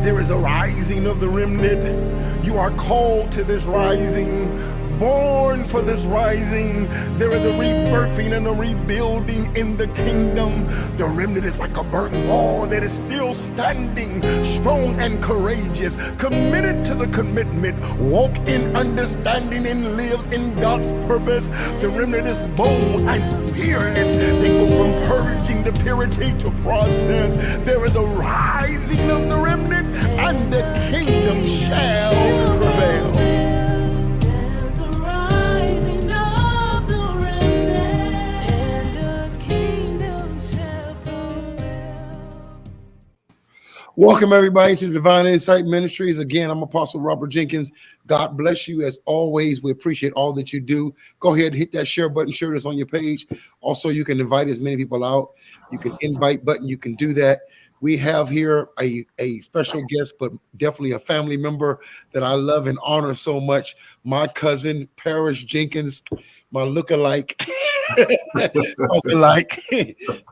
There is a rising of the remnant. You are called to this rising, born for this rising. There is a rebirthing and a rebuilding in the kingdom. The remnant is like a burnt wall that is still standing, strong and courageous, committed to the commitment, walk in understanding and lives in God's purpose. The remnant is bold and fearless. They go from purging to purity to process. There is a rising of the remnant, and the kingdom shall prevail. Welcome, everybody, to the Divine Insight Ministries. Again, I'm Apostle Robert Jenkins. God bless you as always. We appreciate all that you do. Go ahead and hit that share button, share this on your page. Also, you can invite as many people out. You can invite button. You can do that. We have here a special guest, but definitely a family member that I love and honor so much. My cousin, Paris Jenkins, my lookalike.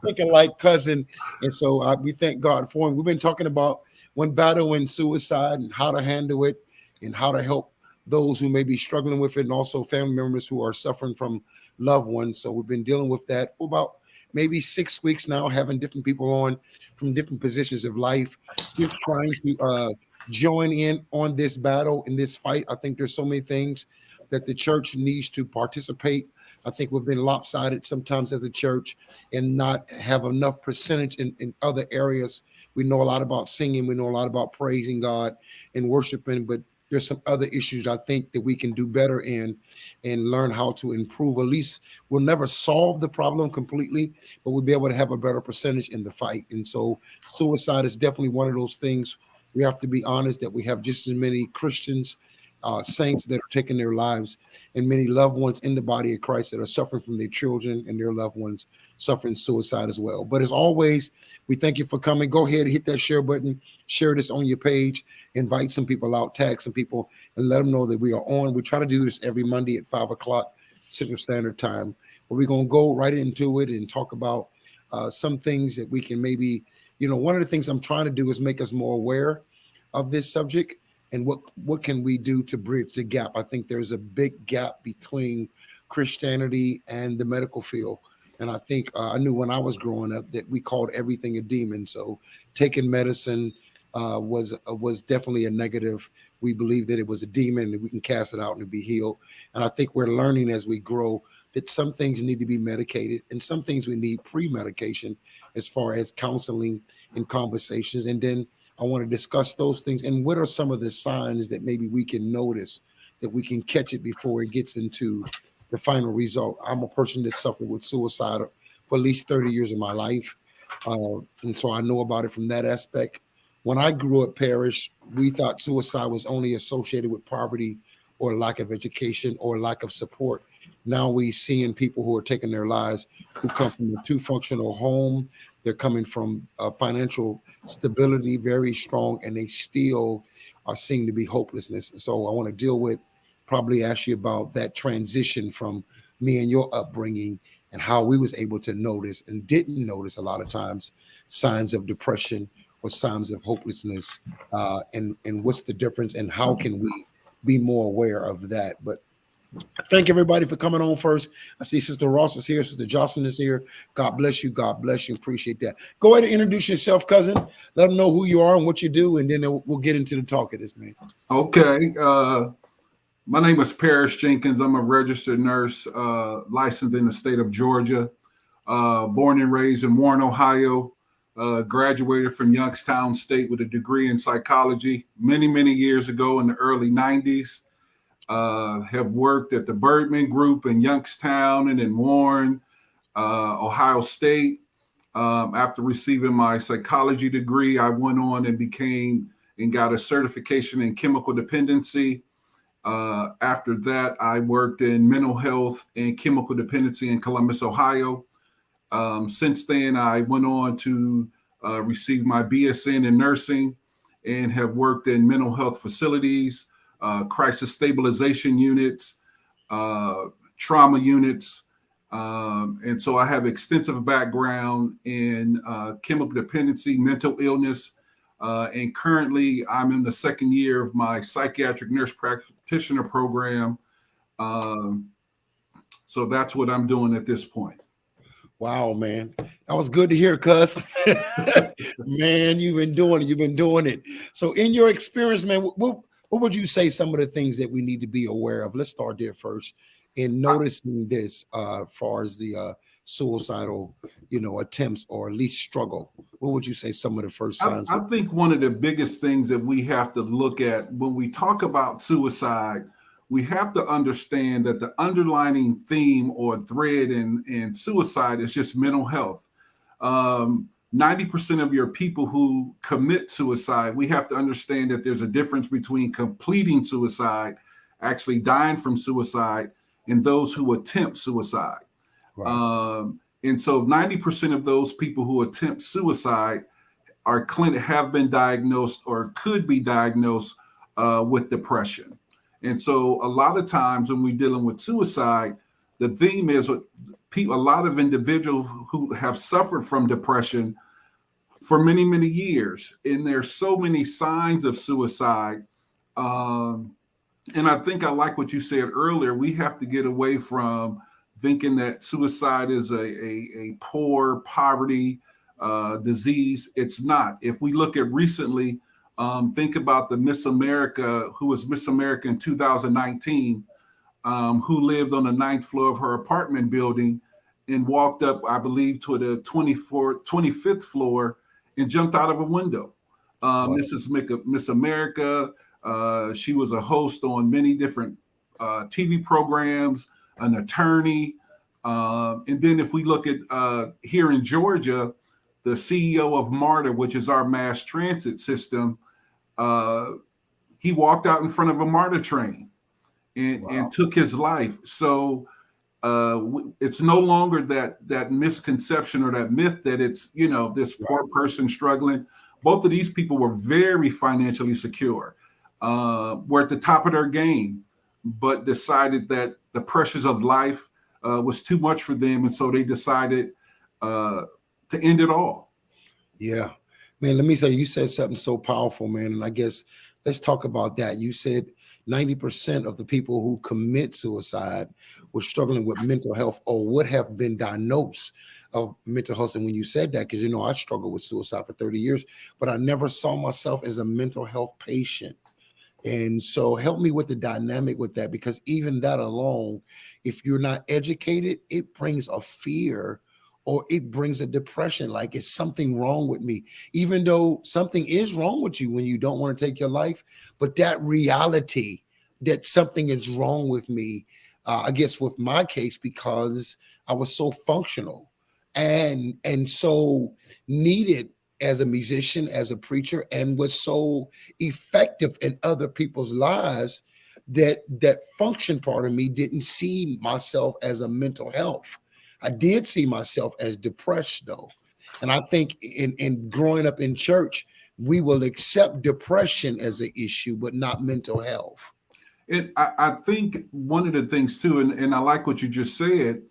lookalike cousin. And so we thank God for him. We've been talking about when battling suicide and how to handle it and how to help those who may be struggling with it, and also family members who are suffering from loved ones. So we've been dealing with that for about maybe 6 weeks now, having different people on from different positions of life, just trying to join in on this battle, in this fight. I think there's so many things that the church needs to participate. I think we've been lopsided sometimes as a church and not have enough percentage in other areas. We know a lot about singing. We know a lot about praising God and worshiping, but there's some other issues I think that we can do better in and learn how to improve. At least we'll never solve the problem completely, but we'll be able to have a better percentage in the fight. And so suicide is definitely one of those things. We have to be honest that we have just as many Christians, saints that are taking their lives, and many loved ones in the body of Christ that are suffering from their children and their loved ones suffering suicide as well. But as always, we thank you for coming. Go ahead and hit that share button, share this on your page, invite some people out, tag some people, and let them know that we are on. We try to do this every Monday at 5 o'clock Central Standard Time, but we're going to go right into it and talk about some things that we can maybe, one of the things I'm trying to do is make us more aware of this subject. And what can we do to bridge the gap? I think there's a big gap between Christianity and the medical field. And I think I knew when I was growing up that we called everything a demon. So taking medicine was definitely a negative. We believe that it was a demon and we can cast it out and be healed. And I think we're learning as we grow that some things need to be medicated and some things we need pre-medication as far as counseling and conversations. And then I want to discuss those things and what are some of the signs that maybe we can notice that we can catch it before it gets into the final result. I'm a person that suffered with suicide for at least 30 years of my life. And so I know about it from that aspect. When I grew up parish, we thought suicide was only associated with poverty or lack of education or lack of support. Now we seeing people who are taking their lives who come from a two-functional home. They're coming from financial stability, very strong, and they still are seen to be hopelessness. So I want to deal with, probably ask you about that transition from me and your upbringing and how we was able to notice and didn't notice a lot of times signs of depression or signs of hopelessness, and what's the difference and how can we be more aware of that. But thank everybody for coming on first. I see Sister Ross is here. Sister Jocelyn is here. God bless you. God bless you. Appreciate that. Go ahead and introduce yourself, cousin. Let them know who you are and what you do, and then we'll get into the talk of this, man. Okay. My name is Paris Jenkins. I'm a registered nurse, licensed in the state of Georgia, born and raised in Warren, Ohio, graduated from Youngstown State with a degree in psychology many, many years ago in the early 90s. Have worked at the Birdman Group in Youngstown and in Warren, Ohio State. After receiving my psychology degree, I went on and got a certification in chemical dependency. After that, I worked in mental health and chemical dependency in Columbus, Ohio. Since then, I went on to receive my BSN in nursing and have worked in mental health facilities, crisis stabilization units, trauma units. And so I have extensive background in chemical dependency, mental illness, And currently, I'm in the second year of my psychiatric nurse practitioner program. Um, so that's what I'm doing at this point. Wow, man. That was good to hear, cuz. Man, you've been doing it. You've been doing it. So in your experience, man, what would you say some of the things that we need to be aware of? Let's start there first. In noticing this, as far as the suicidal, attempts or at least struggle, what would you say some of the first signs? I think one of the biggest things that we have to look at when we talk about suicide, we have to understand that the underlining theme or thread in suicide is just mental health. 90% of your people who commit suicide, we have to understand that there's a difference between completing suicide, actually dying from suicide, and those who attempt suicide. Right. And so 90% of those people who attempt suicide have been diagnosed or could be diagnosed with depression. And so a lot of times when we're dealing with suicide, the theme is a lot of individuals who have suffered from depression for many, many years. And there's so many signs of suicide. And I think I like what you said earlier. We have to get away from thinking that suicide is a poor poverty disease. It's not. If we look at recently, think about the Miss America, who was Miss America in 2019, who lived on the 9th floor of her apartment building and walked up, I believe, to the 25th floor and jumped out of a window. Wow. Miss America, she was a host on many different TV programs, an attorney. And then if we look at here in Georgia, the CEO of MARTA, which is our mass transit system, he walked out in front of a MARTA train and took his life. So it's no longer that misconception or that myth that it's, this poor person struggling. Both of these people were very financially secure, were at the top of their game, but decided that the pressures of life was too much for them. And so they decided to end it all. Yeah, man, let me say, you said something so powerful, man. And I guess let's talk about that. You said 90% of the people who commit suicide were struggling with mental health or would have been diagnosed of mental health. And when you said that, because, I struggled with suicide for 30 years, but I never saw myself as a mental health patient. And so help me with the dynamic with that, because even that alone, if you're not educated, it brings a fear or it brings a depression, like it's something wrong with me, even though something is wrong with you when you don't want to take your life. But that reality that something is wrong with me, I guess with my case, because I was so functional and so needed as a musician, as a preacher, and was so effective in other people's lives that function part of me didn't see myself as a mental health. I did see myself as depressed, though. And I think in growing up in church, we will accept depression as an issue, but not mental health. And I think one of the things too, and I like what you just said,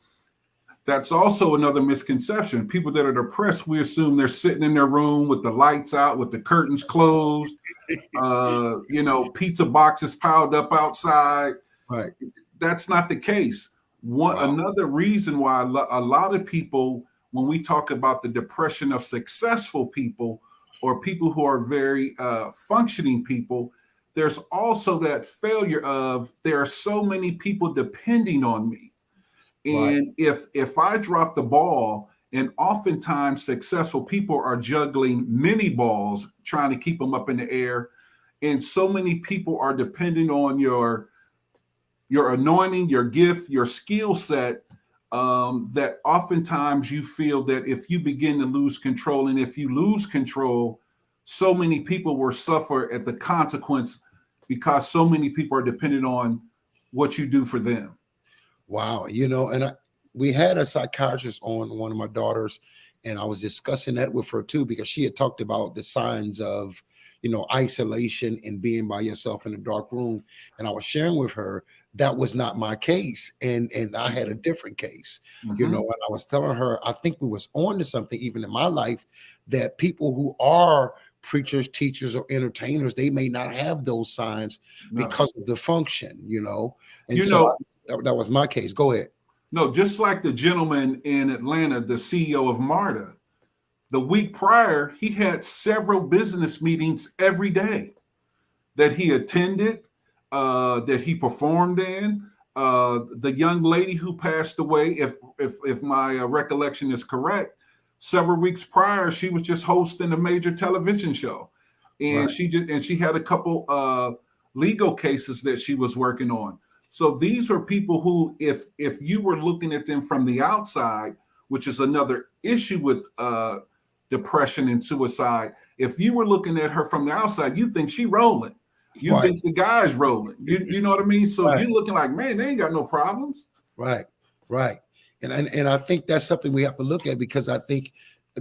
that's also another misconception. People that are depressed, we assume they're sitting in their room with the lights out, with the curtains closed, pizza boxes piled up outside. Right. That's not the case. Another reason why a lot of people, when we talk about the depression of successful people or people who are very functioning people, there's also that failure of there are so many people depending on me. And if I drop the ball, and oftentimes successful people are juggling many balls, trying to keep them up in the air. And so many people are depending on your anointing, your gift, your skill set, that oftentimes you feel that if you begin to lose control, and if you lose control, so many people will suffer at the consequence because so many people are dependent on what you do for them. Wow. And we had a psychiatrist on one of my daughters, and I was discussing that with her too, because she had talked about the signs of, isolation and being by yourself in a dark room. And I was sharing with her that was not my case. And I had a different case, and I was telling her, I think we was on to something even in my life, that people who are preachers, teachers, or entertainers, they may not have those signs because of the function, And that was my case. Go ahead. No, just like the gentleman in Atlanta, the CEO of MARTA, the week prior, he had several business meetings every day that he attended, that he performed in. The young lady who passed away, if my recollection is correct, several weeks prior, she was just hosting a major television show, and she had a couple legal cases that she was working on. So these are people who, if you were looking at them from the outside, which is another issue with depression and suicide, if you were looking at her from the outside, you think she rolling. You think the guy's rolling. You know what I mean? So you're looking like, man, they ain't got no problems. Right. And I think that's something we have to look at, because I think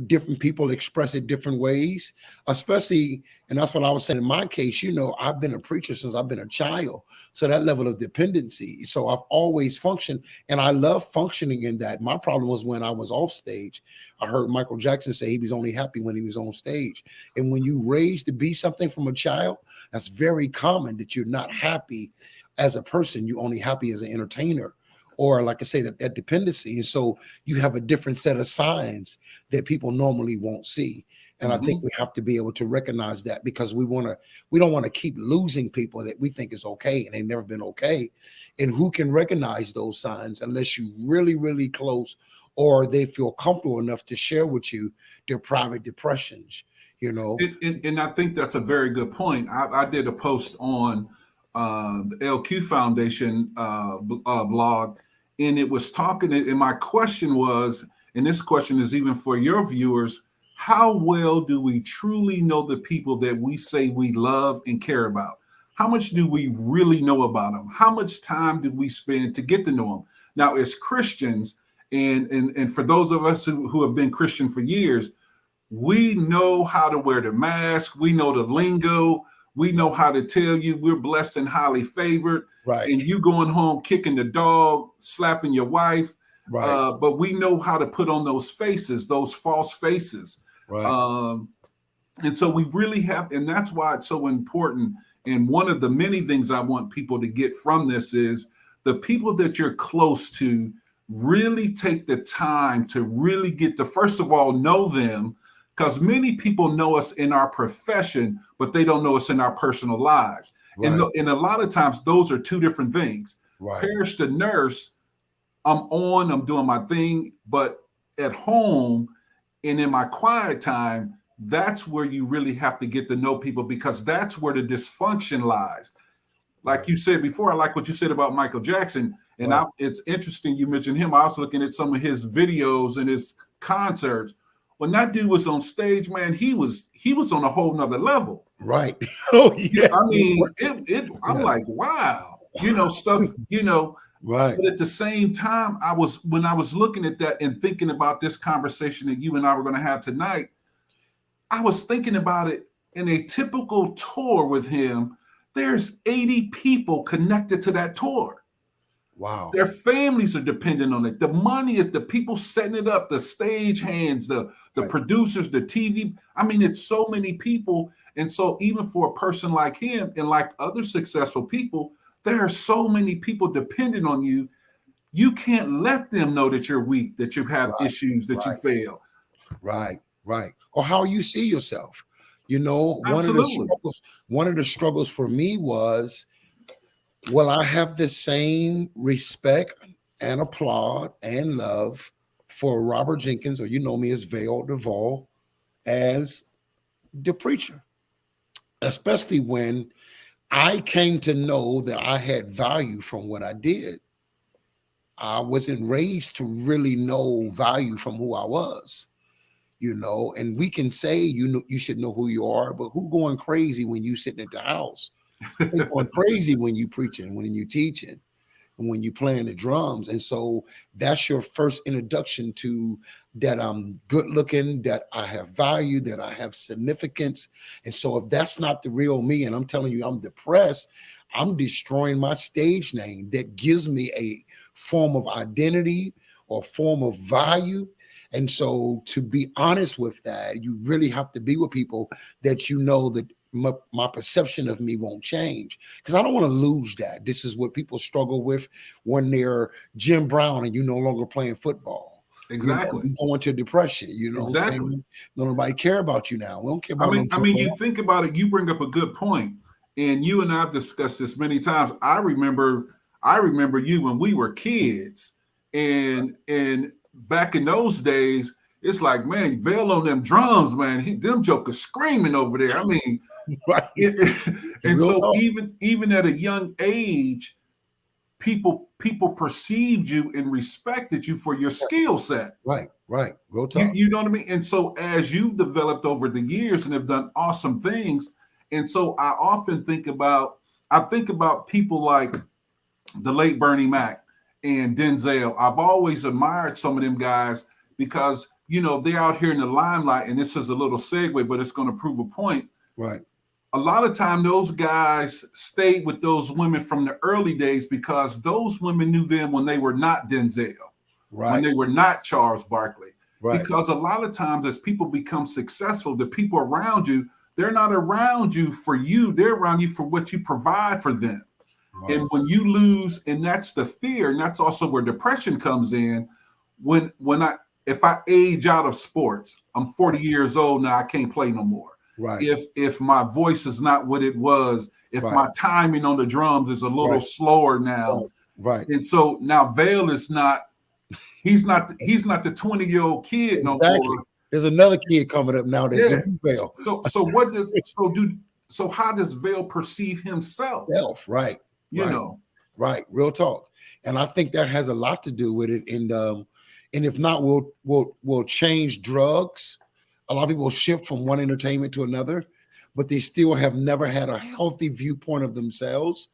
different people express it different ways, especially, and that's what I was saying in my case, I've been a preacher since I've been a child. So that level of dependency. So I've always functioned, and I love functioning in that. My problem was when I was off stage. I heard Michael Jackson say he was only happy when he was on stage. And when you raised to be something from a child, that's very common that you're not happy as a person. You're only happy as an entertainer. Or like I say, that dependency. And so you have a different set of signs that people normally won't see. And I think we have to be able to recognize that, because we don't want to keep losing people that we think is okay and they've never been okay. And who can recognize those signs unless you really, really close, or they feel comfortable enough to share with you their private depressions, And I think that's a very good point. I did a post on the LQ Foundation blog, and it was talking, and my question was, and this question is even for your viewers, how well do we truly know the people that we say we love and care about? How much do we really know about them? How much time do we spend to get to know them? Now, as Christians, and for those of us who have been Christian for years, we know how to wear the mask. We know the lingo. We know how to tell you we're blessed and highly favored. Right. And you going home kicking the dog, slapping your wife. Right. But we know how to put on those faces, those false faces. Right. And so we really have, and that's why it's so important. And one of the many things I want people to get from this is the people that you're close to, really take the time to really get to, first of all, know them, because many people know us in our profession, but they don't know us in our personal lives. Right. And a lot of times those are two different things. Right. Parish the nurse, I'm doing my thing, but at home and in my quiet time, that's where you really have to get to know people, because that's where the dysfunction lies. Like you said before, I like what you said about Michael Jackson. And it's interesting you mentioned him. I was looking at some of his videos and his concerts. When that dude was on stage, man, he was on a whole nother level. Right. Oh, yeah. I mean, I'm like, wow, stuff, Right. But at the same time, when I was looking at that and thinking about this conversation that you and I were going to have tonight, I was thinking about it in a typical tour with him. There's 80 people connected to that tour. Wow. Their families are dependent on it. The money is the people setting it up, the stage hands, the producers, the TV. I mean, it's so many people. And so even for a person like him and like other successful people, there are so many people depending on you. You can't let them know that you're weak, that you have issues, that you fail. Right. Or how you see yourself. One of the struggles for me was, will I have the same respect and applaud and love for Robert Jenkins, or me as Vale Duvall, as the preacher? Especially when I came to know that I had value from what I did. I wasn't raised to really know value from who I was. And we can say, you should know who you are, but who going crazy when you sitting at the house? They going crazy when you preaching, when you teaching, and when you playing the drums. And so that's your first introduction to that I'm good looking, that I have value, that I have significance. And so if that's not the real me, and I'm telling you, I'm depressed, I'm destroying my stage name that gives me a form of identity or form of value. And so to be honest with that, you really have to be with people that you know that my perception of me won't change, because I don't want to lose that. This is what people struggle with when they're Jim Brown and you no longer playing football. Exactly. You go into depression, what I'm Exactly. saying? Don't nobody care about you now. We don't care I about mean, you think about it, you bring up a good point, and you and I've discussed this many times. I remember you when we were kids, and back in those days, it's like, man, Vail on them drums, man, them jokers screaming over there. I mean, right. And so even at a young age, people perceived you and respected you for your skill set. Right. Real talk. You know what I mean? And so as you've developed over the years and have done awesome things, and so I often think about people like the late Bernie Mac and Denzel. I've always admired some of them guys because, they're out here in the limelight, and this is a little segue, but it's going to prove a point. Right. A lot of time those guys stayed with those women from the early days because those women knew them when they were not Denzel, when they were not Charles Barkley. Right. Because a lot of times as people become successful, the people around you, they're not around you for you. They're around you for what you provide for them. Wow. And when you lose, and that's the fear, and that's also where depression comes in. If I age out of sports, I'm 40 years old now, I can't play no more. Right. If my voice is not what it was, if my timing on the drums is a little slower now. Right. And so now Vail is not, he's not the 20-year-old kid no more. There's another kid coming up now that's Vail. So how does Vail perceive himself? Right. Right. Real talk. And I think that has a lot to do with it. And if not, we'll change drugs. A lot of people shift from one entertainment to another, but they still have never had a healthy viewpoint of themselves.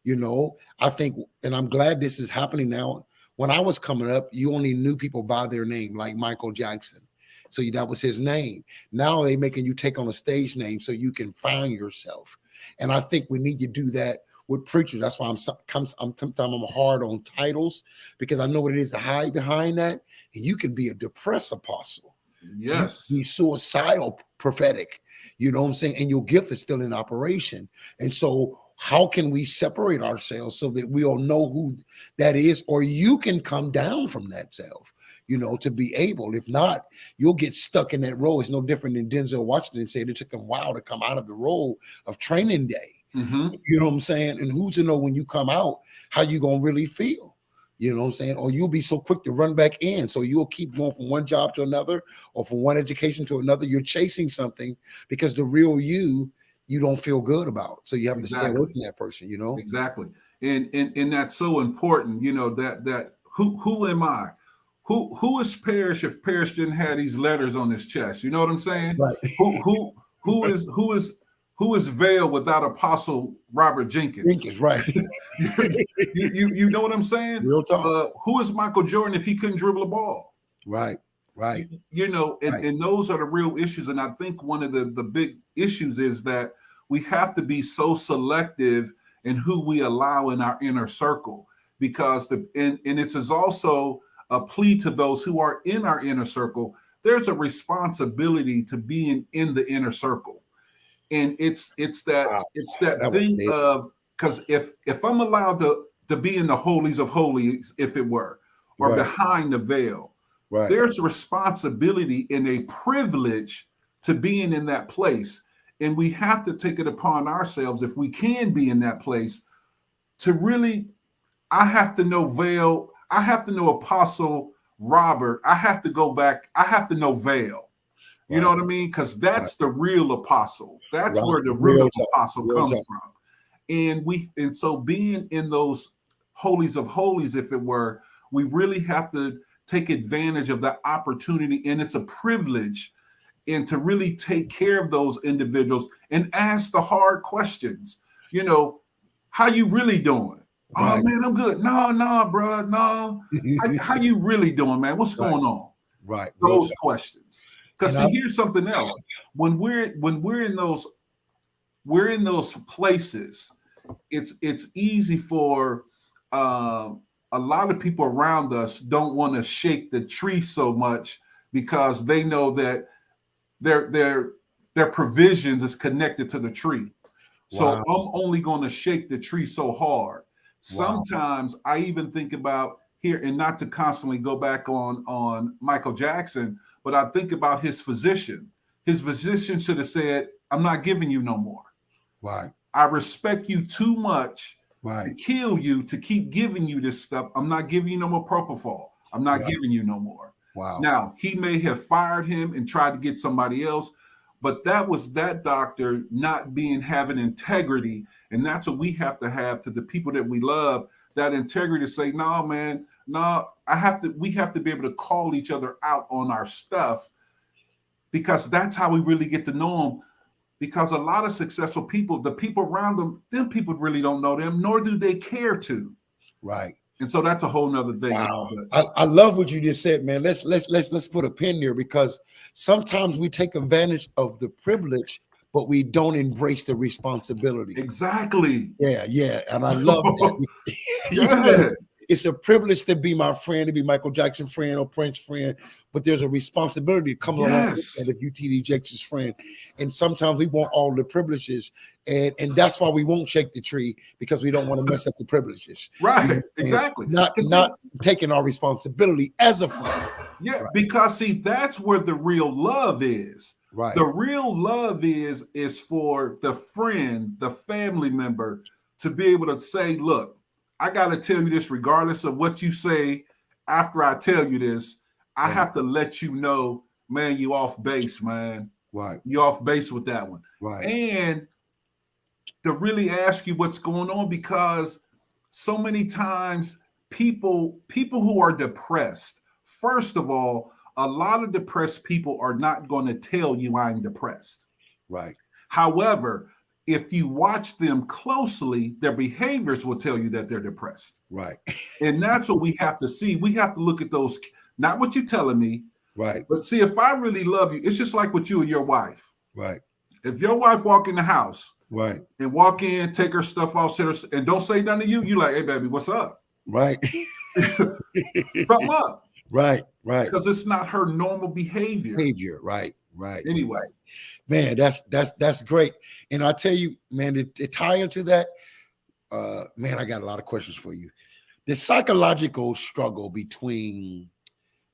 I think, and I'm glad this is happening now. When I was coming up, you only knew people by their name, like Michael Jackson. So that was his name. Now they making you take on a stage name so you can find yourself. And I think we need to do that with preachers. That's why I'm hard on titles, because I know what it is to hide behind that. And you can be a depressed apostle. Yes. Be suicidal prophetic. You know what I'm saying? And your gift is still in operation. And so how can we separate ourselves so that we all know who that is? Or you can come down from that self, to be able. If not, you'll get stuck in that role. It's no different than Denzel Washington said it took him a while to come out of the role of Training Day. Mm-hmm. You know what I'm saying? And who's to know when you come out how you gonna really feel? You know what I'm saying? Or you'll be so quick to run back in. So you'll keep going from one job to another or from one education to another. You're chasing something because the real you don't feel good about. So you have to stay away from that person, Exactly. And that's so important, that who am I? Who is Parrish if Parrish didn't have these letters on his chest? You know what I'm saying? Right. Who is Vail without Apostle Robert Jenkins? Right. you know what I'm saying? Real talk. Who is Michael Jordan if he couldn't dribble a ball? Right. And those are the real issues. And I think one of the big issues is that we have to be so selective in who we allow in our inner circle, because and it is also a plea to those who are in our inner circle. There's a responsibility to being in the inner circle. And it's that thing of, because if I'm allowed to be in the holies of holies, if it were, or behind the veil, there's responsibility and a privilege to being in that place. And we have to take it upon ourselves, if we can be in that place, to really, I have to know Vail, I have to know Apostle Robert, I have to go back, I have to know Vail. You know what I mean? Because that's the real apostle. That's where the real apostle comes from. And so being in those holies of holies, if it were, we really have to take advantage of that opportunity. And it's a privilege, and to really take care of those individuals and ask the hard questions. How you really doing? Oh man, I'm good. No, bro, no. How you really doing, man? What's going on? Right. Those questions. Because here's something else. When we're in those places, it's easy for a lot of people around us don't want to shake the tree so much because they know that their provisions is connected to the tree. So Wow. I'm only going to shake the tree so hard. Wow. Sometimes I even think about here, and not to constantly go back on Michael Jackson, but I think about his physician. His physician should have said, "I'm not giving you no more. Right. I respect you too much to Right. kill you, to keep giving you this stuff. I'm not giving you no more propofol. I'm not Right. giving you no more." Wow. Now, he may have fired him and tried to get somebody else, but that was that doctor not having integrity. And that's what we have to the people that we love, that integrity to say, "No, man, no, we have to be able to call each other out on our stuff," because that's how we really get to know them. Because a lot of successful people, the people around them people really don't know them, nor do they care to. Right. And so that's a whole nother thing. Wow. But I love what you just said, man. Let's put a pin there, because sometimes we take advantage of the privilege, but we don't embrace the responsibility. exactly. Yeah. And I love that. Yeah. It's a privilege to be my friend, to be Michael Jackson friend or Prince friend, but there's a responsibility that comes along with that if you TD Jakes' friend. And sometimes we want all the privileges, and that's why we won't shake the tree, because we don't want to mess up the privileges. Right. Exactly. Not taking our responsibility as a friend. Yeah, Right. because see, that's where the real love is. Right. The real love is for the friend, the family member, to be able to say, "Look, I got to tell you this, regardless of what you say after I tell you this. I have to let you know, man, you off base, man. Right. You off base with that one." Right. And to really ask you what's going on, because so many times people who are depressed, first of all, a lot of depressed people are not going to tell you, "I'm depressed." Right. However, if you watch them closely, their behaviors will tell you that they're depressed. Right. And that's what we have to see. We have to look at those, not what you're telling me, Right. but see, if I really love you, it's just like with you and your wife. Right. If your wife walk in the house, right, and walk in, take her stuff off, and don't say nothing to you, you like, "Hey, baby, what's up?" right, Something up. right, Because it's not her normal behavior. right. Anyway. Man, that's great. And I tell you, man, to tie into that, man, I got a lot of questions for you. The psychological struggle between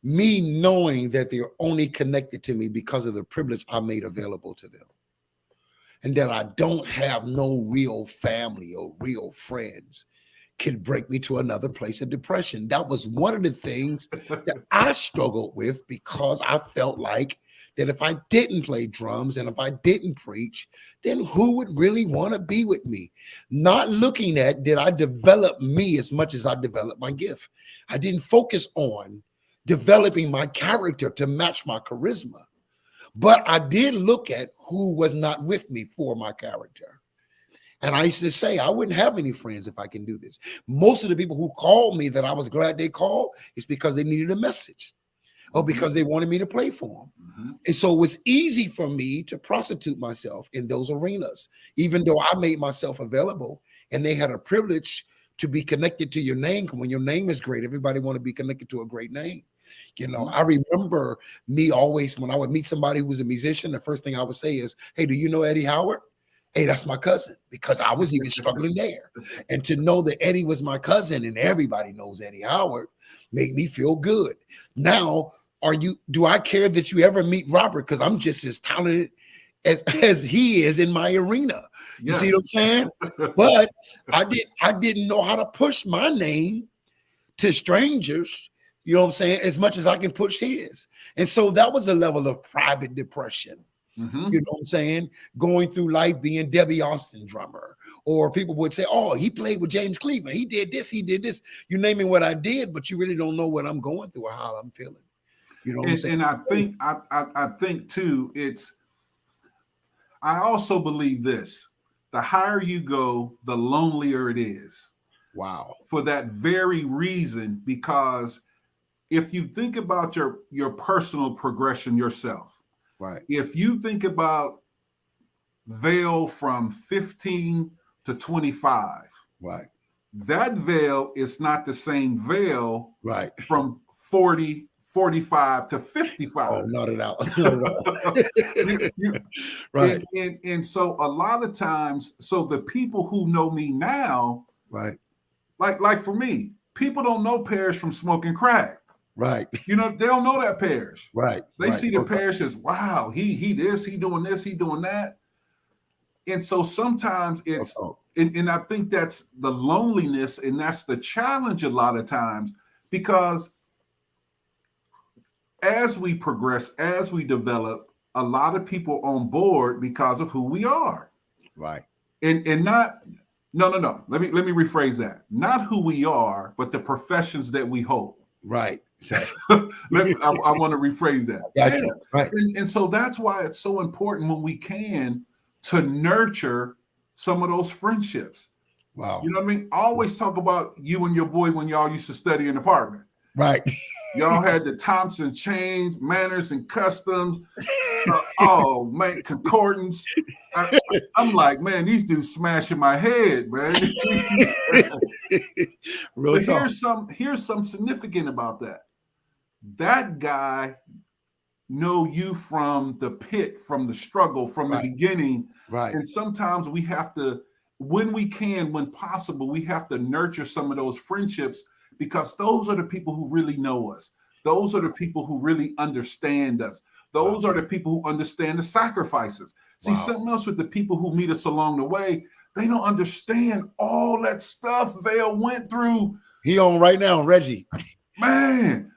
me knowing that they're only connected to me because of the privilege I made available to them, and that I don't have no real family or real friends, can break me to another place of depression. That was one of the things that I struggled with, because I felt like that if I didn't play drums and if I didn't preach, then who would really want to be with me? Not looking at, did I develop me as much as I developed my gift? I didn't focus on developing my character to match my charisma, but I did look at who was not with me for my character. And I used to say, I wouldn't have any friends if I can do this. Most of the people who called me that I was glad they called is because they needed a message, or because they wanted me to play for them. Mm-hmm. And so it was easy for me to prostitute myself in those arenas, even though I made myself available, and they had a privilege to be connected to your name. When your name is great, everybody want to be connected to a great name. You know, I remember me always, when I would meet somebody who was a musician, the first thing I would say is, "Hey, do you know Eddie Howard?" "Hey, that's my cousin," because I was even struggling there. And to know that Eddie was my cousin and everybody knows Eddie Howard made me feel good. Now, do I care that you ever meet Robert? Because I'm just as talented as he is in my arena. You see what I'm saying? But I didn't know how to push my name to strangers, you know what I'm saying, as much as I can push his. And so that was a level of private depression. Mm-hmm. You know what I'm saying? Going through life being Debbie Austin drummer, or people would say, "Oh, he played with James Cleveland. He did this, he did this." You naming what I did, but you really don't know what I'm going through or how I'm feeling. You know what I'm saying? And I think too, I also believe this: the higher you go, the lonelier it is. Wow. For that very reason, because if you think about your personal progression yourself, right? If you think about veil from 15 to 25, right? That veil is not the same veil right from 40 45 to Oh, 55. not at all. Not at all. Right. And so a lot of times, so the people who know me now, Right. like for me, people don't know Parrish from smoking crack. Right. You know, they don't know that Parrish. Right. They right. see the Parrish as, wow, he this, he doing this, he doing that. And so sometimes it's, and I think that's the loneliness, and that's the challenge a lot of times, because as we progress, as we develop, a lot of people on board because of who we are. Right. And not, no. Let me rephrase that. Not who we are, but the professions that we hold. Right. I want to rephrase that. Gotcha. Yeah. Right. And so that's why it's so important when we can to nurture some of those friendships. Wow. You know what I mean? I always talk about you and your boy when y'all used to study in the apartment. Right. Y'all had the Thompson chains, manners and customs. Oh man, concordance. I'm like, man, these dudes smashing my head, man. Real But talk. here's some significant about that. That guy know you from the pit, from the struggle, from the beginning. Right. And sometimes we have to, when we can, when possible, we have to nurture some of those friendships, because those are the people who really know us. Those are the people who really understand us. Those are the people who understand the sacrifices. See, something else with the people who meet us along the way, they don't understand all that stuff Vale went through. He on right now, Reggie. Man,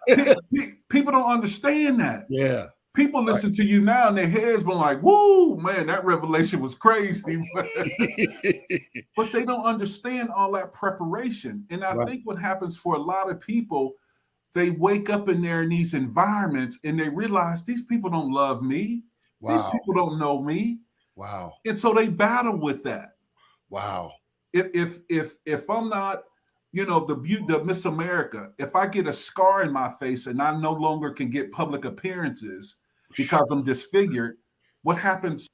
people don't understand that. Yeah. People listen to you now and their heads been like, woo, man, that revelation was crazy. But they don't understand all that preparation. And I think what happens for a lot of people, they wake up in there in these environments and they realize these people don't love me. These people don't know me. Wow. And so they battle with that. Wow. If I'm not, you know, the Miss America, if I get a scar in my face and I no longer can get public appearances because I'm disfigured, what happens?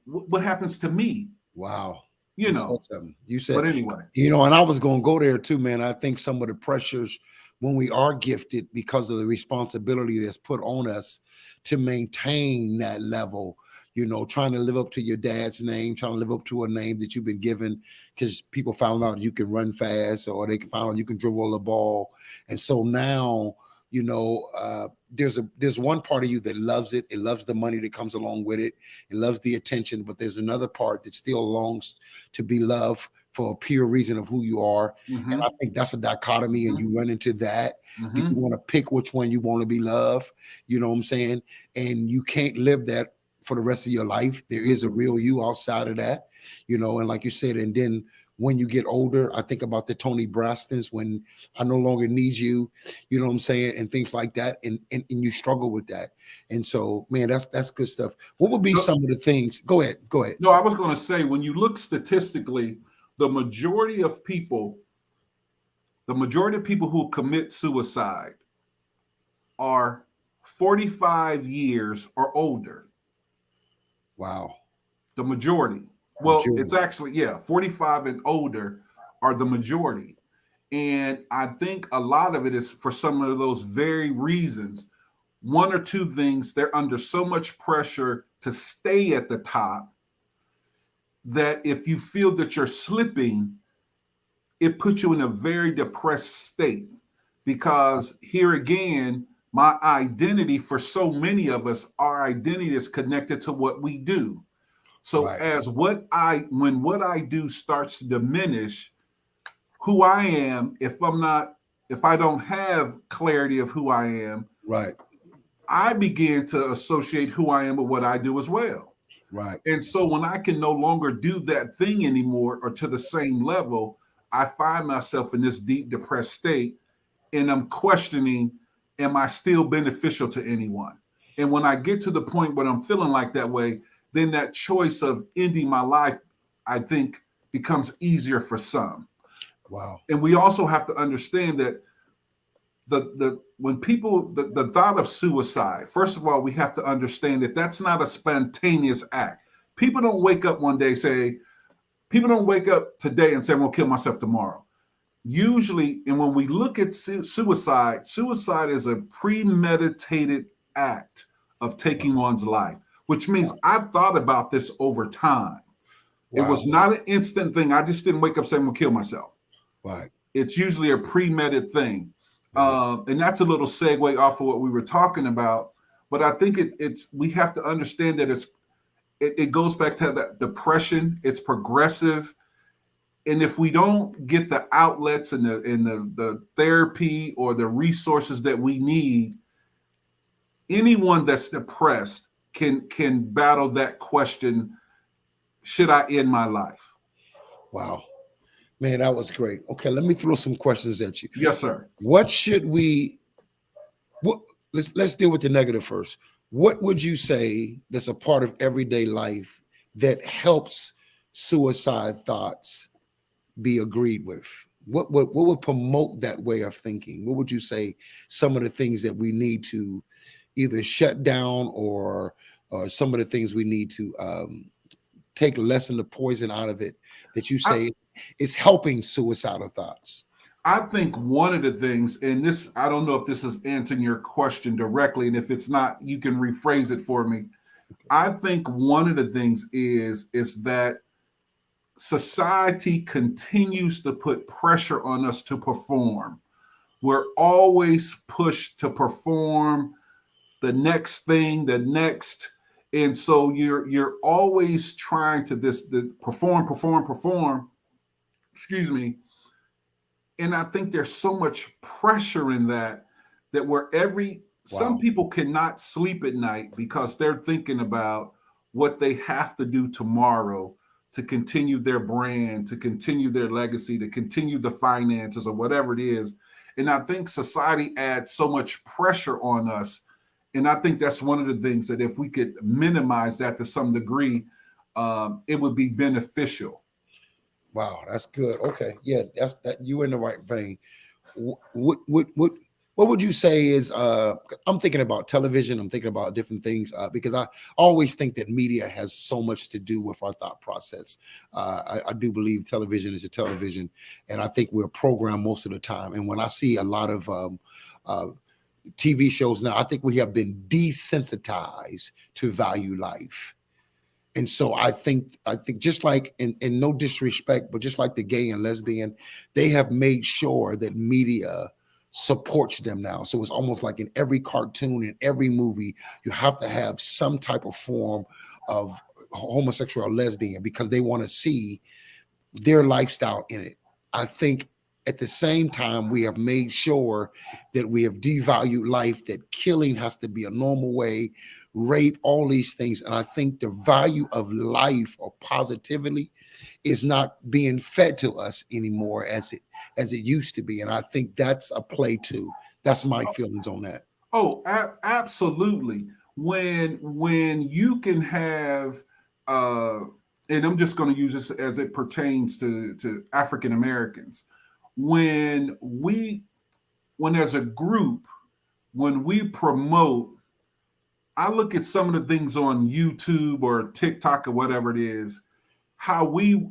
What happens to me? Wow. You know, you said, but anyway, you know, and I was going to go there too, man. I think some of the pressures when we are gifted, because of the responsibility that's put on us to maintain that level, you know, trying to live up to your dad's name, trying to live up to a name that you've been given, because people found out you can run fast, or they found out you can dribble the ball. And so now, you know, there's one part of you that loves it. It loves the money that comes along with it. It loves the attention, but there's another part that still longs to be loved for a pure reason of who you are. Mm-hmm. And I think that's a dichotomy, and you run into that. Mm-hmm. You want to pick which one you want to be loved. You know what I'm saying? And you can't live that for the rest of your life. There is a real you outside of that, you know, and like you said, and then when you get older, I think about the Tony Brastons, when I no longer need you, you know what I'm saying, and things like that, and you struggle with that. And so, man, that's good stuff. What would be some of the things? Go ahead. No, I was going to say, when you look statistically, the majority of people who commit suicide are 45 years or older. Wow. The majority. Well, it's actually, 45 and older are the majority. And I think a lot of it is for some of those very reasons. One or two things, they're under so much pressure to stay at the top that if you feel that you're slipping, it puts you in a very depressed state. Because here again, my identity, for so many of us, our identity is connected to what we do. So when what I do starts to diminish who I am, if I don't have clarity of who I am, I begin to associate who I am with what I do as well. And so when I can no longer do that thing anymore, or to the same level, I find myself in this deep depressed state, and I'm questioning, am I still beneficial to anyone? And when I get to the point where I'm feeling like that way, then that choice of ending my life, I think, becomes easier for some. Wow. And we also have to understand that when people, the thought of suicide, first of all, we have to understand that that's not a spontaneous act. People don't wake up today and say, I'm going to kill myself tomorrow. usually, and when we look at suicide, suicide is a premeditated act of taking one's life, which means I've thought about this over time. It Wow. was not an instant thing. I just didn't wake up saying, I'm going to kill myself. Right. It's usually a premeditated thing. Right. And that's a little segue off of what we were talking about. But I think we have to understand that it goes back to that depression. It's progressive. And if we don't get the outlets and the therapy or the resources that we need, anyone that's depressed can battle that question, should I end my life? Wow. Man, that was great. Okay, let me throw some questions at you. Yes, sir. What should we let's deal with the negative first. What would you say that's a part of everyday life that helps suicide thoughts be agreed with? What would promote that way of thinking? What would you say some of the things that we need to either shut down or some of the things we need to take less of the poison out of it that you say it's helping suicidal thoughts? I think one of the things, and this, I don't know if this is answering your question directly, and if it's not, you can rephrase it for me. I think one of the things is that society continues to put pressure on us to perform. We're always pushed to perform the next thing, the next, and so you're always trying to perform. Excuse me. And I think there's so much pressure in that where some people cannot sleep at night because they're thinking about what they have to do tomorrow to continue their brand, to continue their legacy, to continue the finances or whatever it is. And I think society adds so much pressure on us. And I think that's one of the things that if we could minimize that to some degree, it would be beneficial. Wow, that's good. Okay, yeah, that's that. You in the right vein. What would you say is? I'm thinking about television. I'm thinking about different things because I always think that media has so much to do with our thought process. I do believe television is a television, and I think we're programmed most of the time. And when I see a lot of TV shows now, I think we have been desensitized to value life. And so I think just like in no disrespect, but just like the gay and lesbian, they have made sure that media supports them now. So it's almost like in every cartoon, in every movie, you have to have some type of form of homosexual or lesbian because they want to see their lifestyle in it. I think at the same time, we have made sure that we have devalued life, that killing has to be a normal way, rape, all these things. And I think the value of life or positivity is not being fed to us anymore as it used to be. And I think that's a play too. That's my feelings on that. Oh, absolutely. When you can have and I'm just going to use this as it pertains to African Americans. When as a group, when we promote, I look at some of the things on YouTube or TikTok or whatever it is, how we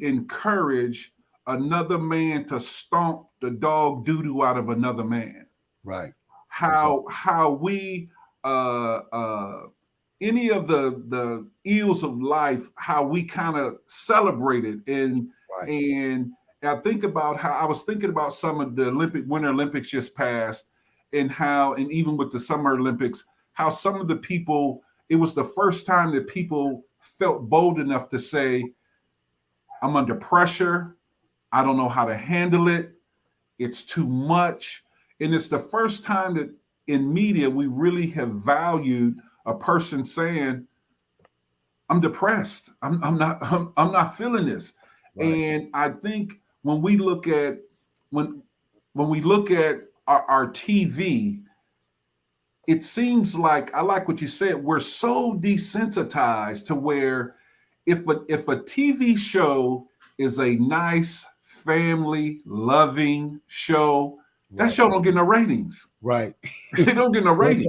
encourage another man to stomp the dog doo-doo out of another man. Right. How we any of the ills of life, how we kind of celebrate it. And right. And I think about how I was thinking about some of the Winter Olympics just passed, and how, and even with the Summer Olympics, how some of the people, it was the first time that people felt bold enough to say, I'm under pressure. I don't know how to handle it. It's too much. And it's the first time that in media, we really have valued a person saying, I'm depressed. I'm not feeling this. Right. And I think when we look at our TV, it seems like, I like what you said, we're so desensitized to where if a TV show is a nice, family loving show, that show don't get no ratings. Right. They don't get no ratings.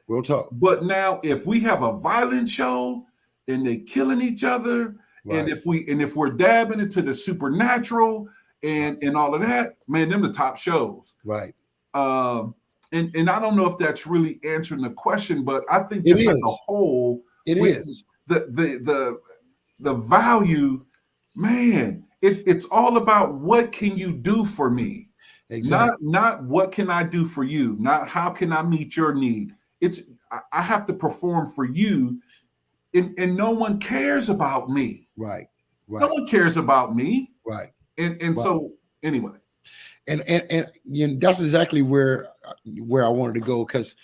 Real talk. But now if we have a violent show and they killing each other, right. and if we're dabbing into the supernatural and all of that, man, them the top shows. Right. And I don't know if that's really answering the question, but I think It just as a is. whole, It is. the value, man, it's all about what can you do for me, Exactly. not what can I do for you, not how can I meet your need. It's I have to perform for you, and no one cares about me. Right. No Right. one cares about me, Right. and Right. so anyway. And you know, that's exactly where I wanted to go, because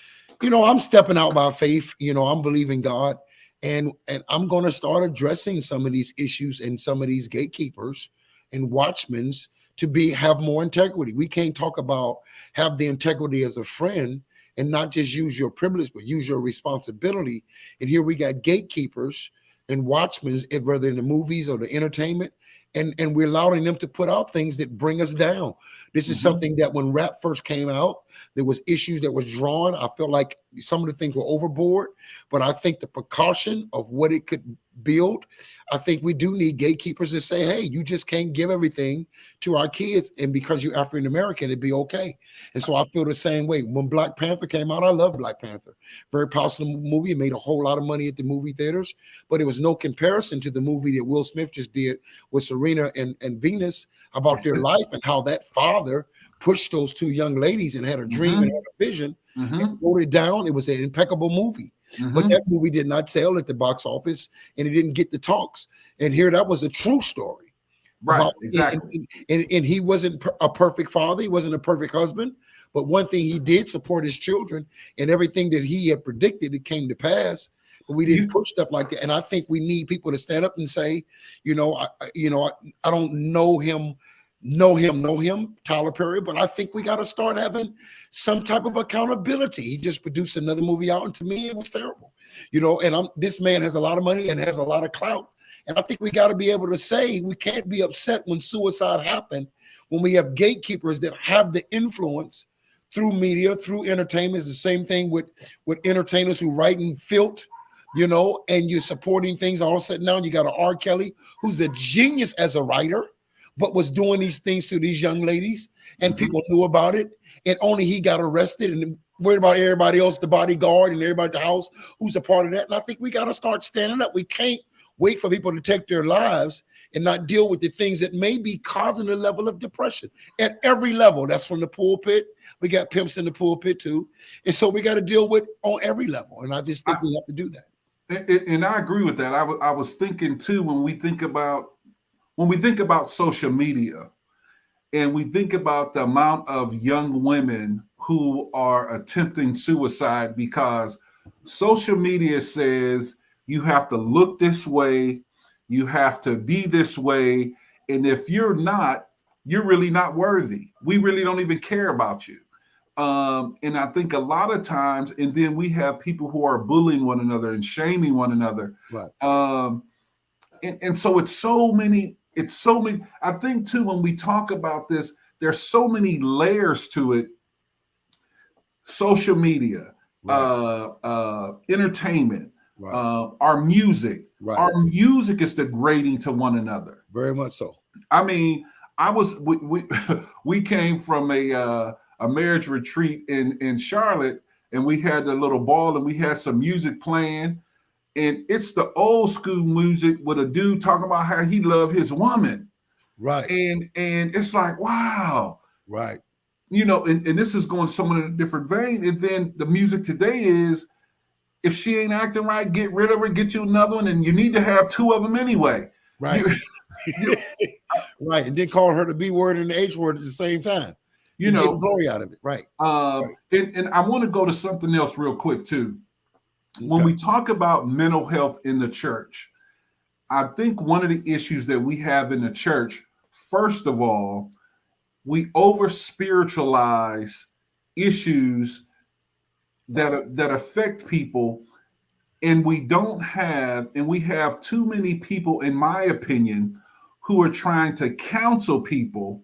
I'm stepping out by faith. I'm believing God, and I'm going to start addressing some of these issues and some of these gatekeepers and watchmen to have more integrity. We can't talk about have the integrity as a friend and not just use your privilege, but use your responsibility. And here we got gatekeepers and watchmen, whether in the movies or the entertainment, and we're allowing them to put out things that bring us down. This is something that when rap first came out, there was issues that was drawn. I felt like some of the things were overboard, but I think the precaution of what it could build, I think we do need gatekeepers to say, hey, you just can't give everything to our kids, and because you're African American, it'd be okay. And so I feel the same way. When Black Panther came out, I love Black Panther. Very positive movie. It made a whole lot of money at the movie theaters, but it was no comparison to the movie that Will Smith just did with Serena and Venus about their life and how that father pushed those two young ladies and had a dream and had a vision and wrote it down. It was an impeccable movie. But that movie did not sell at the box office, and it didn't get the talks. And here, that was a true story. Right, exactly. And he wasn't a perfect father. He wasn't a perfect husband. But one thing, he did support his children, and everything that he had predicted, it came to pass. But we didn't push stuff like that. And I think we need people to stand up and say, I don't know him, Tyler Perry, but I think we got to start having some type of accountability. He just produced another movie out, and to me, it was terrible. And this man has a lot of money and has a lot of clout. And I think we got to be able to say we can't be upset when suicide happened, when we have gatekeepers that have the influence through media, through entertainment. It's the same thing with entertainers who write in filth, and you're supporting things. All of a sudden now you got an R. Kelly who's a genius as a writer, but was doing these things to these young ladies, and people knew about it, and only he got arrested, and worried about everybody else, the bodyguard and everybody at the house who's a part of that. And I think we got to start standing up. We can't wait for people to take their lives and not deal with the things that may be causing a level of depression at every level. That's from the pulpit. We got pimps in the pulpit too. And so we got to deal with on every level. And I just think we have to do that. And I agree with that. I was thinking too, when we think about social media, and we think about the amount of young women who are attempting suicide because social media says you have to look this way, you have to be this way, and if you're not, you're really not worthy. We really don't even care about you. And I think a lot of times, and then we have people who are bullying one another and shaming one another. Right. And so it's so many. I think too, when we talk about this, there's so many layers to it. Social media, entertainment, our music. Our music is degrading to one another. Very much so. I mean, we came from a marriage retreat in Charlotte, and we had the little ball, and we had some music playing, and it's the old school music with a dude talking about how he loved his woman. Right. And it's like, wow. Right. And this is going somewhere in a different vein. And then the music today is, if she ain't acting right, get rid of her, get you another one, and you need to have two of them anyway. Right. Right. And then call her the B word and the H word at the same time. Get glory out of it. Right. And I want to go to something else real quick too. Okay. When we talk about mental health in the church, I think one of the issues that we have in the church, first of all, we over spiritualize issues that affect people, and we have too many people, in my opinion, who are trying to counsel people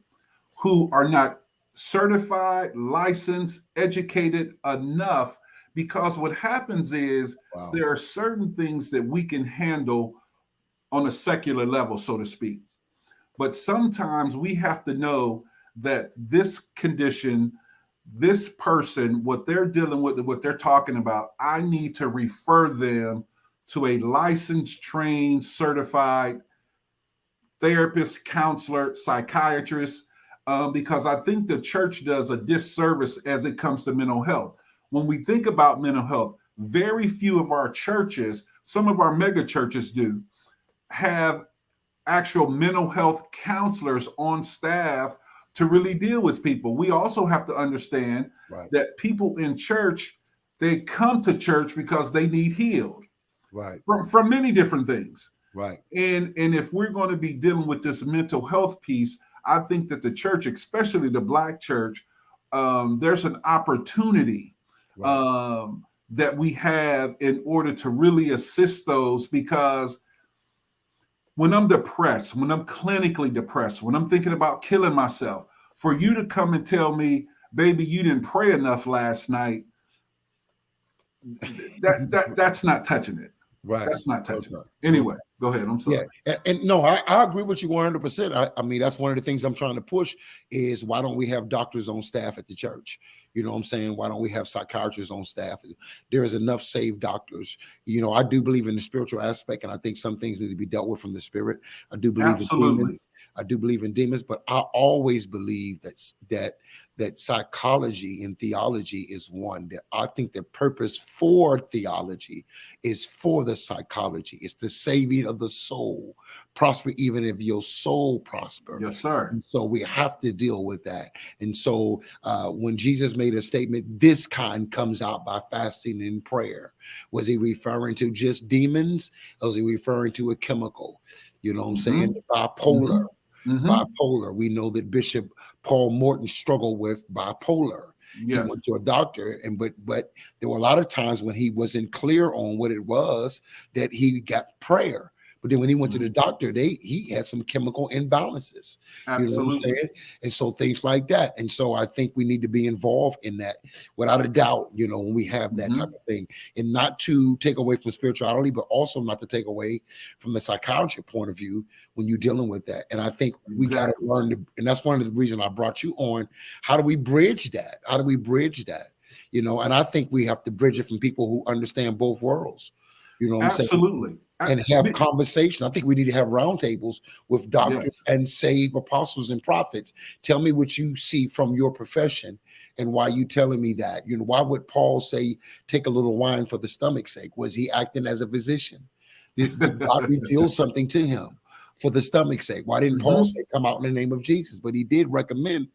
who are not certified, licensed, educated enough, because what happens is there are certain things that we can handle on a secular level, so to speak. But sometimes we have to know that this condition, this person, what they're dealing with, what they're talking about, I need to refer them to a licensed, trained, certified therapist, counselor, psychiatrist, because I think the church does a disservice as it comes to mental health. When we think about mental health, very few of our churches, some of our mega churches do, have actual mental health counselors on staff to really deal with people. We also have to understand that people in church, they come to church because they need healed from many different things. And if we're going to be dealing with this mental health piece, I think that the church, especially the Black church, there's an opportunity that we have in order to really assist those, because when I'm depressed, when I'm clinically depressed, when I'm thinking about killing myself, for you to come and tell me, baby, you didn't pray enough last night, that's not touching it. That's not touching it. Anyway, go ahead. I'm sorry. And no, I agree with you 100%. I mean, that's one of the things I'm trying to push is, why don't we have doctors on staff at the church? You know what I'm saying? Why don't we have psychiatrists on staff? There is enough saved doctors. You know, I do believe in the spiritual aspect, and I think some things need to be dealt with from the spirit. I do believe in demons. I do believe in demons, but I always believe that psychology and theology is one. That I think the purpose for theology is for the psychology. It's the saving of the soul. Prosper even if your soul prosper. Yes, sir. And so we have to deal with that. And so when Jesus made a statement, this kind comes out by fasting and prayer, was he referring to just demons? Or was he referring to a chemical? You know what I'm saying? Bipolar. Bipolar. We know that Bishop Paul Morton struggled with bipolar. He went to a doctor, but there were a lot of times when he wasn't clear on what it was, that he got prayer. But then when he went to the doctor, he had some chemical imbalances. Absolutely. You know what I'm saying? And so things like that. And so I think we need to be involved in that without a doubt, you know, when we have that type of thing, and not to take away from spirituality, but also not to take away from the psychiatry point of view when you're dealing with that. And I think we got to learn to, and that's one of the reasons I brought you on. How do we bridge that? How do we bridge that? You know, and I think we have to bridge it from people who understand both worlds. You know what I'm saying? Absolutely. And have conversations. I think we need to have roundtables with doctors and saved apostles and prophets. Tell me what you see from your profession and why you telling me that. You know, why would Paul say, take a little wine for the stomach's sake? Was he acting as a physician? Did God reveal something to him for the stomach's sake? Why didn't Paul say, come out in the name of Jesus? But he did recommend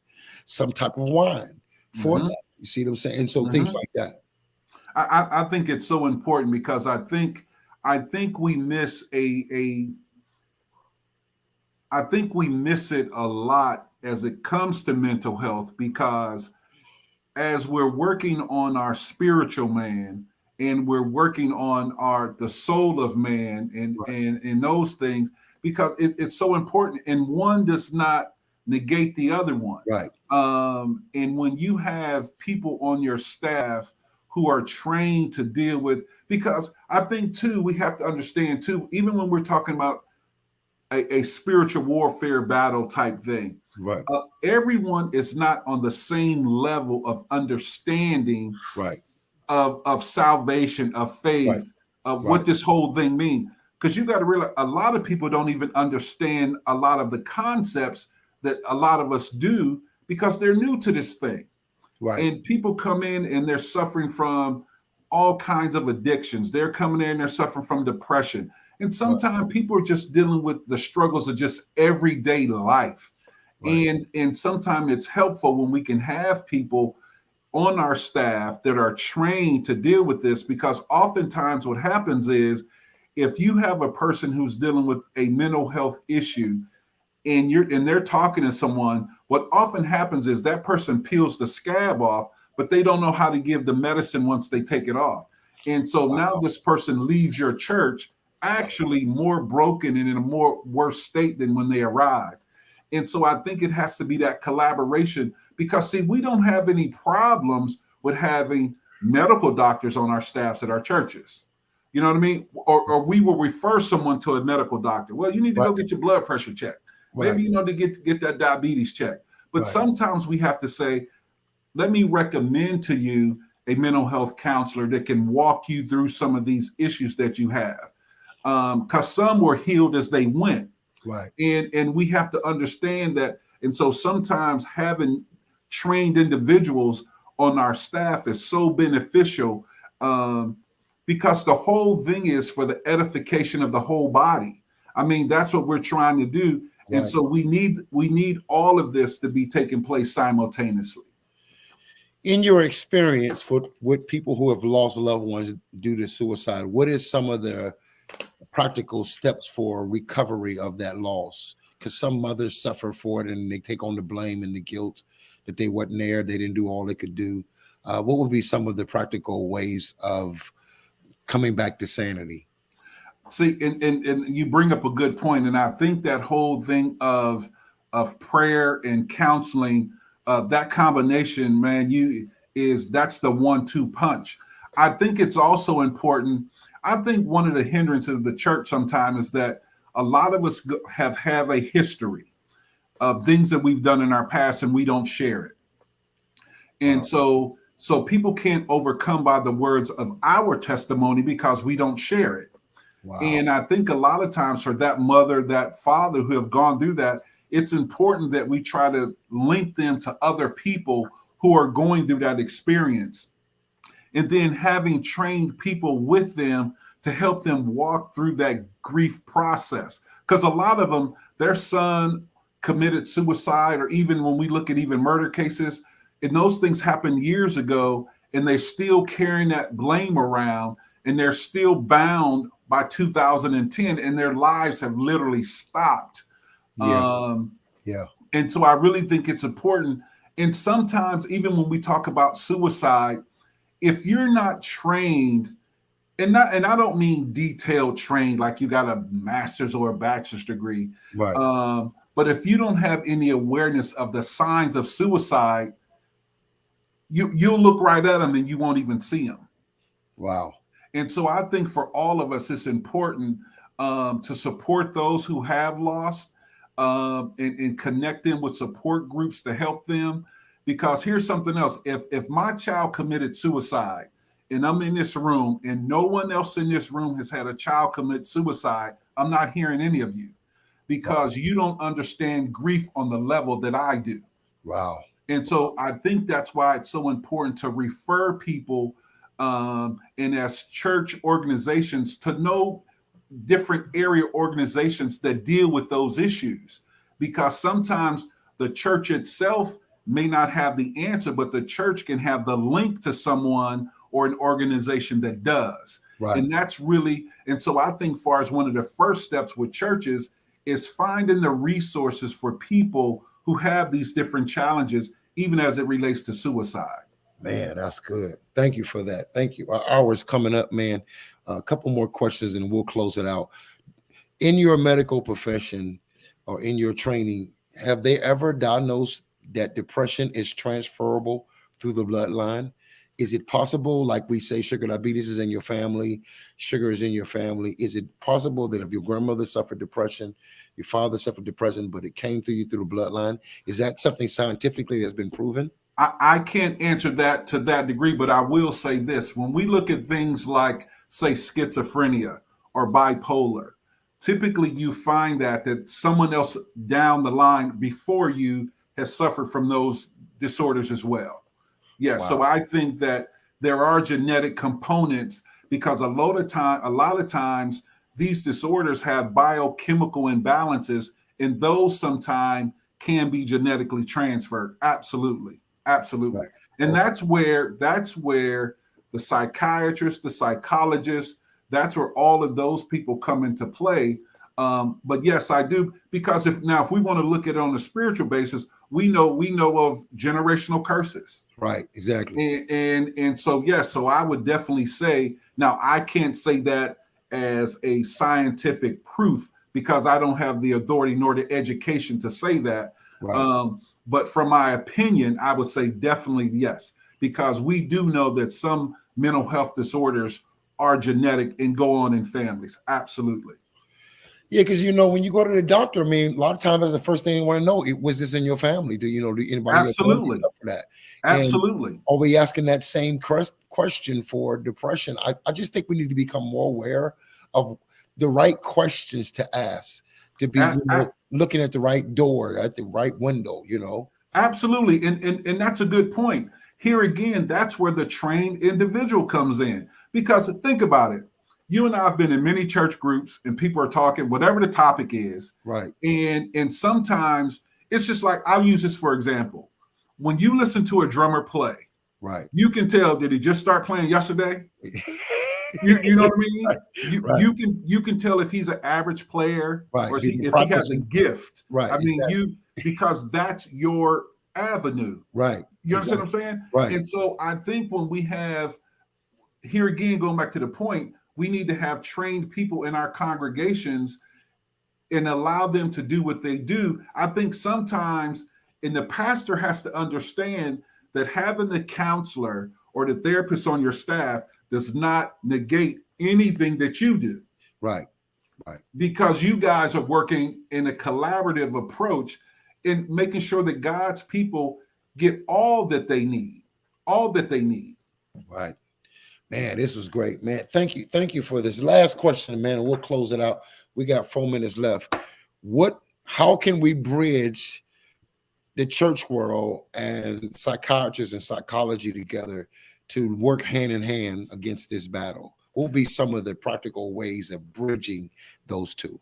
some type of wine for that. You see what I'm saying? And so things like that. I think it's so important, because I think we miss I think we miss it a lot as it comes to mental health, because as we're working on our spiritual man, and we're working on the soul of man, and those things, because it's so important, and one does not negate the other one. And when you have people on your staff who are trained to deal with, because I think too, we have to understand too, even when we're talking about a spiritual warfare battle type thing, everyone is not on the same level of understanding of salvation, of faith, of what this whole thing means. Because you got to realize, a lot of people don't even understand a lot of the concepts that a lot of us do, because they're new to this thing. And people come in and they're suffering from all kinds of addictions. They're coming in and they're suffering from depression. And sometimes people are just dealing with the struggles of just everyday life. And sometimes it's helpful when we can have people on our staff that are trained to deal with this, because oftentimes what happens is, if you have a person who's dealing with a mental health issue, and they're talking to someone, what often happens is that person peels the scab off, but they don't know how to give the medicine once they take it off. And so now this person leaves your church actually more broken and in a more worse state than when they arrived. And so I think it has to be that collaboration, because see, we don't have any problems with having medical doctors on our staffs at our churches. You know what I mean? Or we will refer someone to a medical doctor. Well, you need to go get your blood pressure checked. maybe, to get that diabetes check. But sometimes we have to say, let me recommend to you a mental health counselor that can walk you through some of these issues that you have. Because some were healed as they went. Right. And we have to understand that. And so sometimes having trained individuals on our staff is so beneficial, because the whole thing is for the edification of the whole body. I mean, that's what we're trying to do. Right. And so we need all of this to be taking place simultaneously. In your experience with people who have lost loved ones due to suicide, what is some of the practical steps for recovery of that loss? Because some mothers suffer for it and they take on the blame and the guilt that they wasn't there, they didn't do all they could do. What would be some of the practical ways of coming back to sanity? See, and you bring up a good point, and I think that whole thing of prayer and counseling, that combination, man, that's the 1-2 punch. I think it's also important. I think one of the hindrances of the church sometimes is that a lot of us have a history of things that we've done in our past and we don't share it. And so people can't overcome by the words of our testimony because we don't share it. Wow. And I think a lot of times for that mother, that father who have gone through that, it's important that we try to link them to other people who are going through that experience. And then having trained people with them to help them walk through that grief process. Because a lot of them, their son committed suicide, or even when we look at even murder cases, and those things happened years ago, and they're still carrying that blame around, and they're still bound by 2010, and their lives have literally stopped. Yeah. And so I really think it's important. And sometimes even when we talk about suicide, if you're not trained, and I don't mean detailed trained, like you got a master's or a bachelor's degree, right? But if you don't have any awareness of the signs of suicide, you'll look right at them and you won't even see them. Wow. And so I think for all of us, it's important to support those who have lost, and connect them with support groups to help them. Because here's something else. If my child committed suicide and I'm in this room and no one else in this room has had a child commit suicide, I'm not hearing any of you, because you don't understand grief on the level that I do. Wow. And so I think that's why it's so important to refer people, and as church organizations, to know different area organizations that deal with those issues. Because sometimes the church itself may not have the answer, but the church can have the link to someone or an organization that does. Right. And that's really, and so I think far as one of the first steps with churches is finding the resources for people who have these different challenges, even as it relates to suicide. Man, that's good. Thank you for that. Thank you. Our hour's coming up, man. A couple more questions and we'll close it out. In your medical profession or in your training, have they ever diagnosed that depression is transferable through the bloodline? Is it possible, like we say, sugar diabetes is in your family, sugar is in your family? Is it possible that if your grandmother suffered depression, your father suffered depression, but it came through you through the bloodline? Is that something scientifically that's been proven? I can't answer that to that degree, but I will say this. When we look at things like, say, schizophrenia or bipolar, typically you find that someone else down the line before you has suffered from those disorders as well. Yeah, wow. So I think that there are genetic components, because a lot of times these disorders have biochemical imbalances, and those sometimes can be genetically transferred. Absolutely. Right. And that's where the psychiatrist, the psychologist, that's where all of those people come into play. But yes, I do, because if we want to look at it on a spiritual basis, we know of generational curses. Right, exactly. And so yes, so I would definitely say, now I can't say that as a scientific proof because I don't have the authority nor the education to say that. Right. But from my opinion, I would say definitely yes, because we do know that some mental health disorders are genetic and go on in families. Absolutely. Yeah, because when you go to the doctor, I mean, a lot of times that's the first thing they want to know. Was this in your family? Do anybody else Absolutely. suffer that? And Absolutely. are we asking that same question for depression? I just think we need to become more aware of the right questions to ask, to be looking at the right door, at the right window. Absolutely. And that's a good point. Here again, that's where the trained individual comes in. Because think about it. You and I have been in many church groups and people are talking, whatever the topic is. Right. And sometimes it's just like, I'll use this for example. When you listen to a drummer play, right, you can tell, did he just start playing yesterday? You know what I mean? You can tell if he's an average player, right, or if he has a gift. Right. I mean, because that's your avenue. Right. You understand what I'm saying? Right. And so I think when we have, here again, going back to the point, we need to have trained people in our congregations and allow them to do what they do. I think sometimes, and the pastor has to understand that having the counselor or the therapist on your staff does not negate anything that you do. Right. Right. Because you guys are working in a collaborative approach in making sure that God's people get all that they need. All that they need. Right. Man, this was great, man. Thank you. Thank you for this last question, man. And we'll close it out. We got 4 minutes left. How can we bridge the church world and psychiatrists and psychology together to work hand in hand against this battle? What will be some of the practical ways of bridging those two?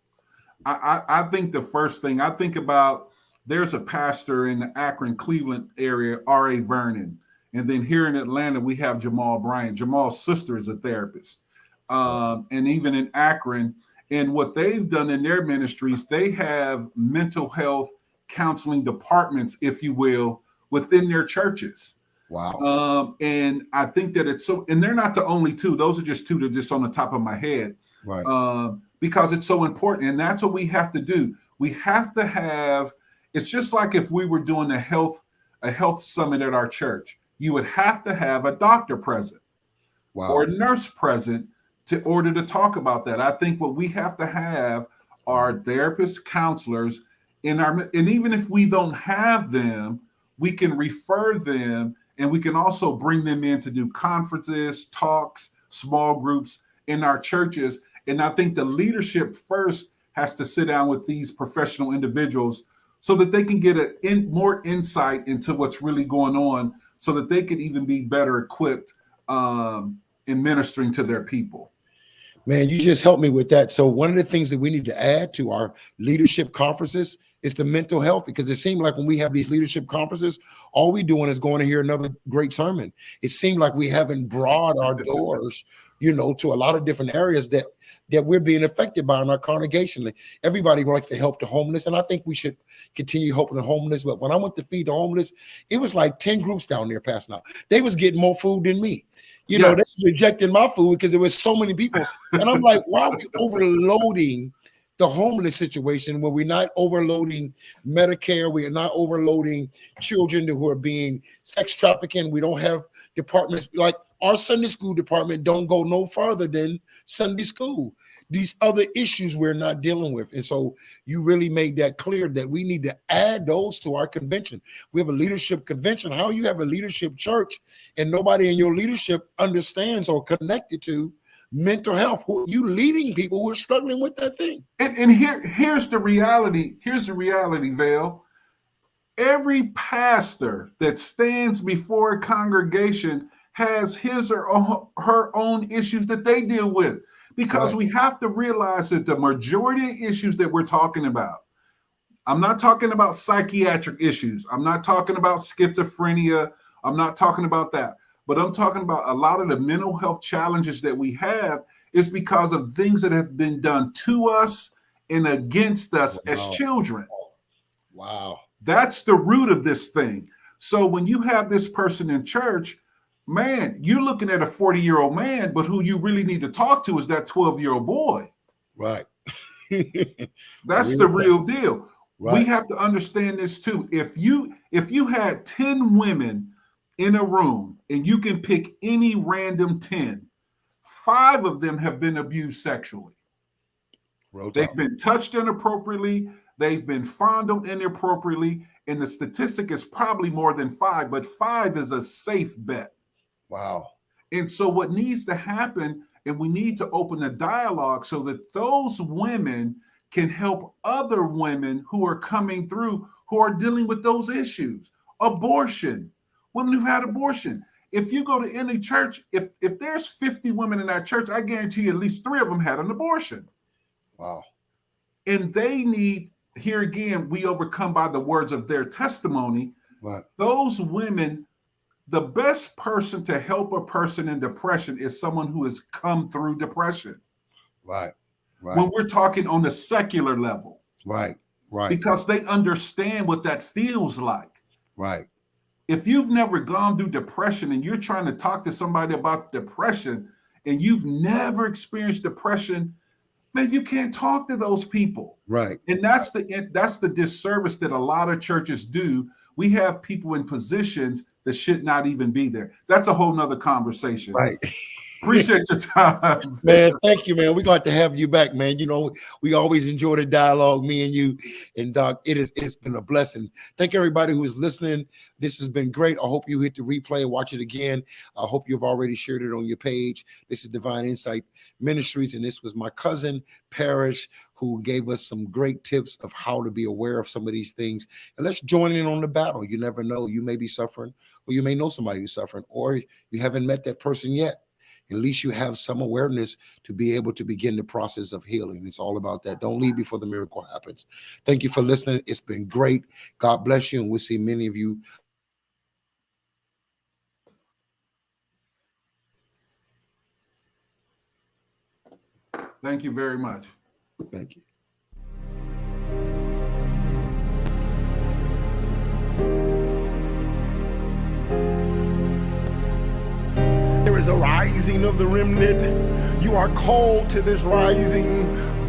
I think the first thing I think about, there's a pastor in the Akron, Cleveland area, R.A. Vernon. And then here in Atlanta, we have Jamal Bryant. Jamal's sister is a therapist. And even in Akron, and what they've done in their ministries, they have mental health counseling departments, if you will, within their churches. Wow. And I think that it's so, and they're not the only two. Those are just two that are just on the top of my head. Right. Because it's so important. And that's what we have to do. We have to have, it's just like if we were doing a health summit at our church, you would have to have a doctor present. Wow. Or a nurse present in order to talk about that. I think what we have to have are therapists, counselors and even if we don't have them, we can refer them, and we can also bring them in to do conferences, talks, small groups in our churches. And I think the leadership first has to sit down with these professional individuals so that they can get more insight into what's really going on, so that they could even be better equipped in ministering to their people. Man, you just helped me with that. So one of the things that we need to add to our leadership conferences is the mental health, because it seemed like when we have these leadership conferences, all we're doing is going to hear another great sermon. It seemed like we haven't broadened our doors, to a lot of different areas that we're being affected by in our congregation. Everybody likes to help the homeless, and I think we should continue helping the homeless. But when I went to feed the homeless, it was like 10 groups down there passing out. They was getting more food than me. They was rejecting my food because there was so many people. And I'm like, why are we overloading the homeless situation when we're not overloading Medicare? We are not overloading children who are being sex trafficking. We don't have departments like our Sunday school department don't go no further than Sunday school. These other issues we're not dealing with. And so you really made that clear that we need to add those to our convention. We have a leadership convention. How you have a leadership church and nobody in your leadership understands or connected to mental health? Who are you leading people who are struggling with that thing? And here's the reality. Here's the reality, Vale. Every pastor that stands before a congregation has his or her own issues that they deal with. Because we have to realize that the majority of issues that we're talking about, I'm not talking about psychiatric issues. I'm not talking about schizophrenia. I'm not talking about that. But I'm talking about a lot of the mental health challenges that we have is because of things that have been done to us and against us as children. Wow. That's the root of this thing. So when you have this person in church, man, you're looking at a 40-year-old man, but who you really need to talk to is that 12-year-old boy. Right. That's the real deal. Right. We have to understand this too. If you had 10 women in a room and you can pick any random 10, 5 of them have been abused sexually. They've been touched inappropriately. They've been fondled inappropriately. And the statistic is probably more than 5, but 5 is a safe bet. Wow. And so what needs to happen, and we need to open a dialogue so that those women can help other women who are coming through, who are dealing with those issues. Abortion, women who've had abortion. If you go to any church, if there's 50 women in that church, I guarantee you at least 3 of them had an abortion. Wow. And they need, here again, we overcome by the words of their testimony. Right. Those women, the best person to help a person in depression is someone who has come through depression. Right. Right. When we're talking on the secular level. Right. Right. Because they understand what that feels like. Right. If you've never gone through depression and you're trying to talk to somebody about depression and you've never experienced depression, man, you can't talk to those people. Right. And that's the disservice that a lot of churches do. We have people in positions that should not even be there. That's a whole nother conversation. Right. Appreciate your time. Man, thank you, man. We're going to have you back, man. You know, we always enjoy the dialogue, me and you. And Doc, it's been a blessing. Thank everybody who is listening. This has been great. I hope you hit the replay and watch it again. I hope you've already shared it on your page. This is Divine Insight Ministries, and this was my cousin, Parrish, who gave us some great tips of how to be aware of some of these things. And let's join in on the battle. You never know. You may be suffering, or you may know somebody who's suffering, or you haven't met that person yet. At least you have some awareness to be able to begin the process of healing. It's all about that. Don't leave before the miracle happens. Thank you for listening. It's been great. God bless you. And we'll see many of you. Thank you very much. Thank you. There is a rising of the remnant. You are called to this rising,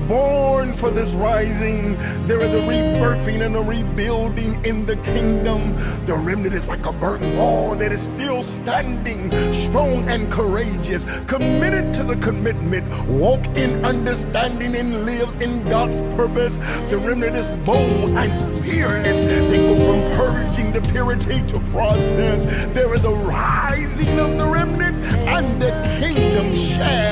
born for this rising. There is a rebirthing and a rebuilding in the kingdom. The remnant is like a burnt wall that is still standing, strong and courageous, committed to the commitment, walk in understanding and live in God's purpose. The remnant is bold and fearless. They go from purging to purity to process. There is a rising of the remnant, and the kingdom shall